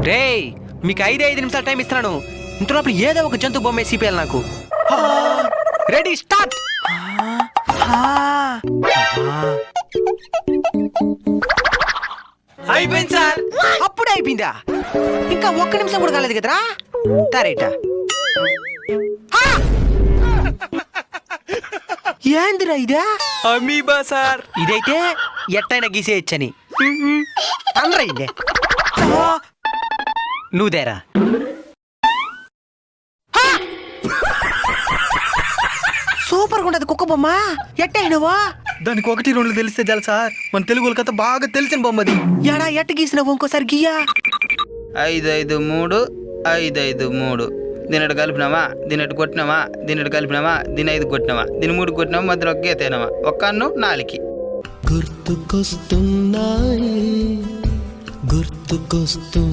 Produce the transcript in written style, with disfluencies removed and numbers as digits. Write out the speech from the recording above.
రేయ్ మీకు 5 నిమిషాలు టైం ఇస్తున్నాను. ఇంతలోపల ఏదో ఒక జంతు బొమ్మ సిపిఎల్ నాకు. Ready start. అయిపోయింది సార్. అప్పుడే అయిపోయిందా? ఇంకా 1 నిమిషం కూడా కాలేదు కదరా. సరేట ఏందిరా ఇదా? Amoeba sir. ఇదైతే ఎట్టైనా గీసేయచ్చని అందరైందే. నువ్వుదేరా. సూపర్ గా ఉంటది కుక్క బొమ్మ. ఎట్టయినవా? దానికి 1, 2 తెలిస్తే చాలు సార్. మన తెలుగు కథ బాగా తెలిసిన బొమ్మది. ఎడా ఎట్ట గీసినావు? ఇంకోసారి గీయా. 5, 5, 3 5, 5, 3 దీని కలిపినామా, దీని కొట్టినామా, దీని కలిపినామా, దీని 5 కొట్టినామా, దీని 3 కొట్టినామా, మధ్యలో ఒక గీతేనామా, ఒక్క అన్ను 4కి. గుర్తుకొస్తున్నాయి గుర్తుకొస్తున్నా